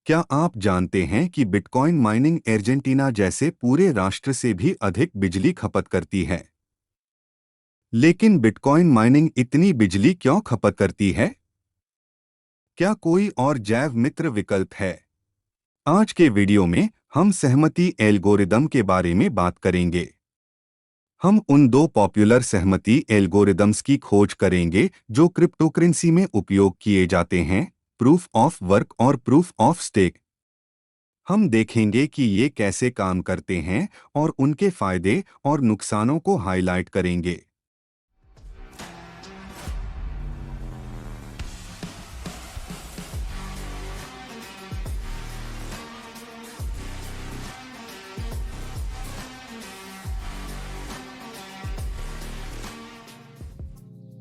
क्या आप जानते हैं कि बिटकॉइन माइनिंग अर्जेंटीना जैसे पूरे राष्ट्र से भी अधिक बिजली खपत करती है? लेकिन बिटकॉइन माइनिंग इतनी बिजली क्यों खपत करती है? क्या कोई और जैव मित्र विकल्प है? आज के वीडियो में हम सहमति एल्गोरिदम के बारे में बात करेंगे। हम उन दो पॉपुलर सहमति एल्गोरिदम्स की खोज करेंगे जो क्रिप्टोकरेंसी में उपयोग किए जाते हैं, प्रूफ ऑफ वर्क और प्रूफ ऑफ स्टेक। हम देखेंगे कि ये कैसे काम करते हैं और उनके फायदे और नुकसानों को हाईलाइट करेंगे।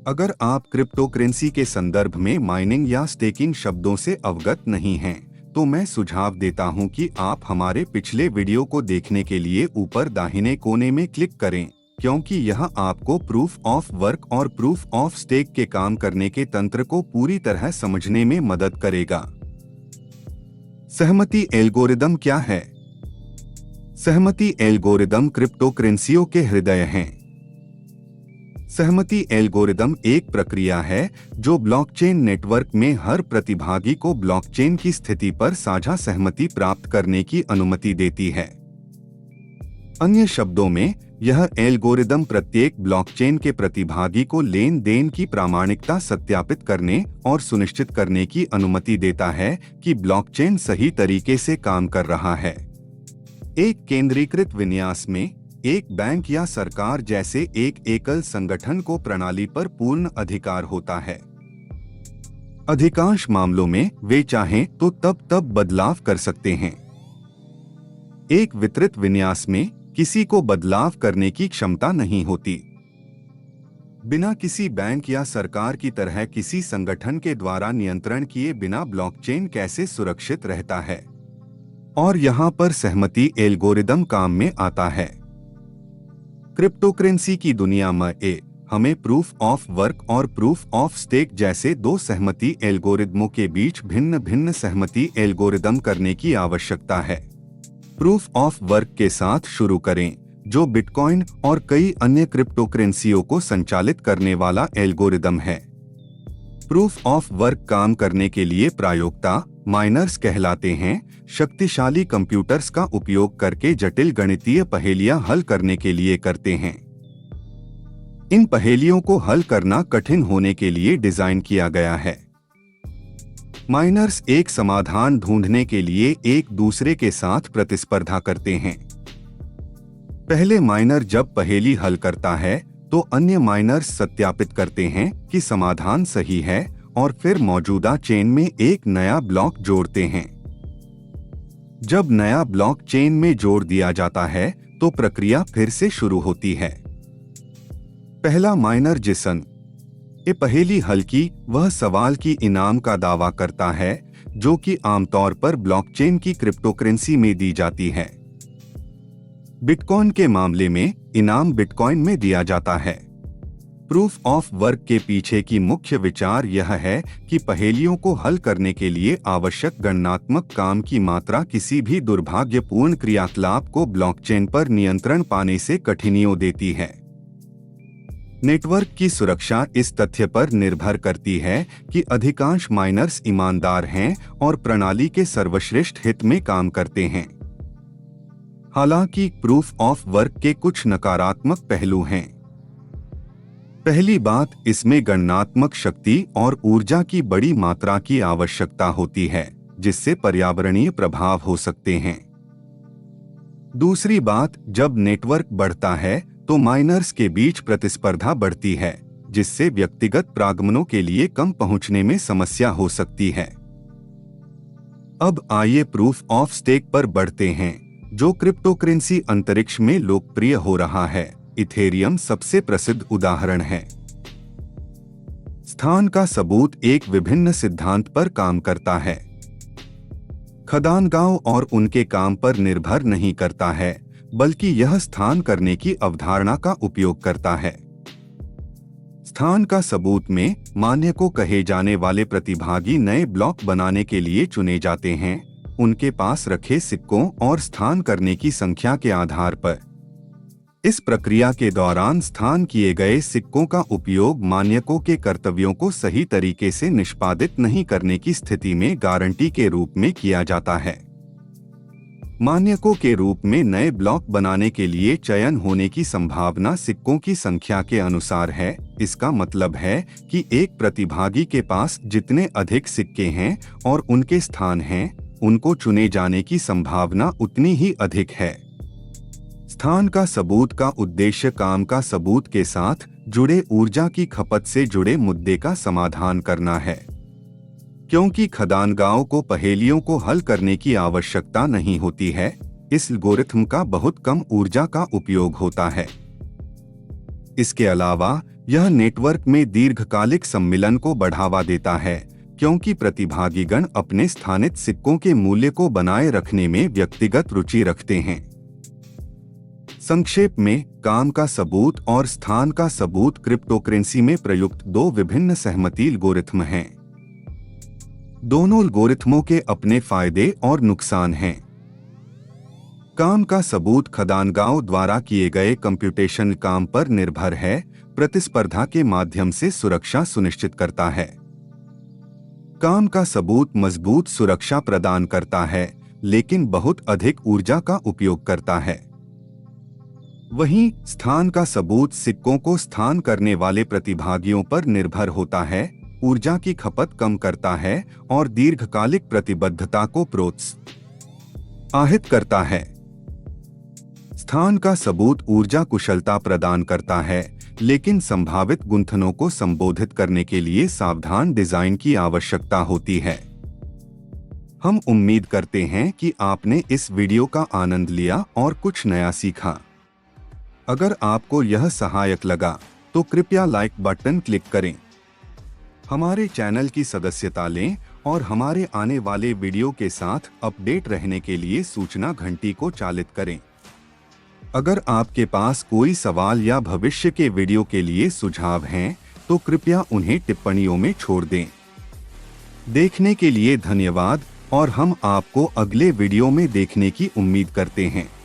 अगर आप क्रिप्टोकरेंसी के संदर्भ में माइनिंग या स्टेकिंग शब्दों से अवगत नहीं हैं, तो मैं सुझाव देता हूं कि आप हमारे पिछले वीडियो को देखने के लिए ऊपर दाहिने कोने में क्लिक करें, क्योंकि यह आपको प्रूफ ऑफ वर्क और प्रूफ ऑफ स्टेक के काम करने के तंत्र को पूरी तरह समझने में मदद करेगा। सहमति एल्गोरिदम क्या है? सहमति एल्गोरिदम क्रिप्टोकरेंसियों के हृदय हैं। सहमति एल्गोरिदम एक प्रक्रिया है जो ब्लॉकचेन नेटवर्क में हर प्रतिभागी को ब्लॉकचेन की स्थिति पर साझा सहमति प्राप्त करने की अनुमति देती है। अन्य शब्दों में, यह एल्गोरिदम प्रत्येक ब्लॉकचेन के प्रतिभागी को लेन देन की प्रामाणिकता सत्यापित करने और सुनिश्चित करने की अनुमति देता है कि ब्लॉकचेन सही तरीके से काम कर रहा है। एक केंद्रीकृत विन्यास में, एक बैंक या सरकार जैसे एक एकल संगठन को प्रणाली पर पूर्ण अधिकार होता है। अधिकांश मामलों में वे चाहें तो तब बदलाव कर सकते हैं। एक वितरित विन्यास में किसी को बदलाव करने की क्षमता नहीं होती। बिना किसी बैंक या सरकार की तरह किसी संगठन के द्वारा नियंत्रण किए बिना ब्लॉकचेन कैसे सुरक्षित रहता है? और यहाँ पर सहमति एल्गोरिदम काम में आता है। क्रिप्टोकरेंसी की दुनिया में हमें प्रूफ ऑफ वर्क और प्रूफ ऑफ स्टेक जैसे दो सहमति एल्गोरिदमों के बीच भिन्न भिन्न सहमति एल्गोरिदम करने की आवश्यकता है। प्रूफ ऑफ वर्क के साथ शुरू करें, जो बिटकॉइन और कई अन्य क्रिप्टोकरेंसियों को संचालित करने वाला एल्गोरिदम है। प्रूफ ऑफ वर्क काम करने के लिए प्रयोक्ता माइनर्स कहलाते हैं, शक्तिशाली कंप्यूटर्स का उपयोग करके जटिल गणितीय पहेलियां हल करने के लिए करते हैं। इन पहेलियों को हल करना कठिन होने के लिए डिजाइन किया गया है। माइनर्स एक समाधान ढूंढने के लिए एक दूसरे के साथ प्रतिस्पर्धा करते हैं। पहले माइनर जब पहेली हल करता है, तो अन्य माइनर्स सत्यापित करते हैं कि समाधान सही है और फिर मौजूदा चेन में एक नया ब्लॉक जोड़ते हैं। जब नया ब्लॉक चेन में जोड़ दिया जाता है, तो प्रक्रिया फिर से शुरू होती है। पहला माइनर जिसने पहेली हल की, वह सवाल की इनाम का दावा करता है, जो कि आमतौर पर ब्लॉकचेन की क्रिप्टोकरेंसी में दी जाती है। बिटकॉइन के मामले में इनाम बिटकॉइन में दिया जाता है। प्रूफ ऑफ वर्क के पीछे की मुख्य विचार यह है कि पहेलियों को हल करने के लिए आवश्यक गणनात्मक काम की मात्रा किसी भी दुर्भाग्यपूर्ण क्रियाकलाप को ब्लॉकचेन पर नियंत्रण पाने से कठिनाइयां देती है। नेटवर्क की सुरक्षा इस तथ्य पर निर्भर करती है कि अधिकांश माइनर्स ईमानदार हैं और प्रणाली के सर्वश्रेष्ठ हित में काम करते हैं। हालांकि प्रूफ ऑफ वर्क के कुछ नकारात्मक पहलू हैं। पहली बात, इसमें गणनात्मक शक्ति और ऊर्जा की बड़ी मात्रा की आवश्यकता होती है, जिससे पर्यावरणीय प्रभाव हो सकते हैं। दूसरी बात, जब नेटवर्क बढ़ता है तो माइनर्स के बीच प्रतिस्पर्धा बढ़ती है, जिससे व्यक्तिगत प्रागमनों के लिए कम पहुंचने में समस्या हो सकती है। अब आइए प्रूफ ऑफ स्टेक पर बढ़ते हैं, जो क्रिप्टोकरेंसी अंतरिक्ष में लोकप्रिय हो रहा है। इथेरियम सबसे प्रसिद्ध उदाहरण है। स्थान का सबूत एक विभिन्न सिद्धांत पर काम करता है। खदानगांव और उनके काम पर निर्भर नहीं करता है, बल्कि यह स्थान करने की अवधारणा का उपयोग करता है। स्थान का सबूत में मान्य को कहे जाने वाले प्रतिभागी नए ब्लॉक बनाने के लिए चुने जाते हैं, उनके पास रखे सिक्कों और स्थान करने की संख्या के आधार पर। इस प्रक्रिया के दौरान स्थान किए गए सिक्कों का उपयोग मान्यकों के कर्तव्यों को सही तरीके से निष्पादित नहीं करने की स्थिति में गारंटी के रूप में किया जाता है। मान्यकों के रूप में नए ब्लॉक बनाने के लिए चयन होने की संभावना सिक्कों की संख्या के अनुसार है। इसका मतलब है कि एक प्रतिभागी के पास जितने अधिक सिक्के हैं और उनके स्थान हैं, उनको चुने जाने की संभावना उतनी ही अधिक है। स्थान का सबूत का उद्देश्य काम का सबूत के साथ जुड़े ऊर्जा की खपत से जुड़े मुद्दे का समाधान करना है। क्योंकि खदानगाहों को पहेलियों को हल करने की आवश्यकता नहीं होती है, इस एल्गोरिथम का बहुत कम ऊर्जा का उपयोग होता है। इसके अलावा यह नेटवर्क में दीर्घकालिक सम्मिलन को बढ़ावा देता है, क्योंकि प्रतिभागीगण अपने स्थानित सिक्कों के मूल्य को बनाए रखने में व्यक्तिगत रुचि रखते हैं। संक्षेप में, काम का सबूत और स्थान का सबूत क्रिप्टोकरेंसी में प्रयुक्त दो विभिन्न सहमति एल्गोरिथम हैं। दोनों एल्गोरिथमों के अपने फायदे और नुकसान हैं। काम का सबूत खदानगाहों द्वारा किए गए कंप्यूटेशन काम पर निर्भर है, प्रतिस्पर्धा के माध्यम से सुरक्षा सुनिश्चित करता है। काम का सबूत मजबूत सुरक्षा प्रदान करता है, लेकिन बहुत अधिक ऊर्जा का उपयोग करता है। वहीं स्थान का सबूत सिक्कों को स्थान करने वाले प्रतिभागियों पर निर्भर होता है, ऊर्जा की खपत कम करता है और दीर्घकालिक प्रतिबद्धता को प्रोत्साहित करता है। स्थान का सबूत ऊर्जा कुशलता प्रदान करता है, लेकिन संभावित गुंथनों को संबोधित करने के लिए सावधान डिजाइन की आवश्यकता होती है। हम उम्मीद करते हैं कि आपने इस वीडियो का आनंद लिया और कुछ नया सीखा। अगर आपको यह सहायक लगा तो कृपया लाइक बटन क्लिक करें, हमारे चैनल की सदस्यता लें और हमारे आने वाले वीडियो के साथ अपडेट रहने के लिए सूचना घंटी को चालित करें। अगर आपके पास कोई सवाल या भविष्य के वीडियो के लिए सुझाव हैं, तो कृपया उन्हें टिप्पणियों में छोड़ दें। देखने के लिए धन्यवाद और हम आपको अगले वीडियो में देखने की उम्मीद करते हैं।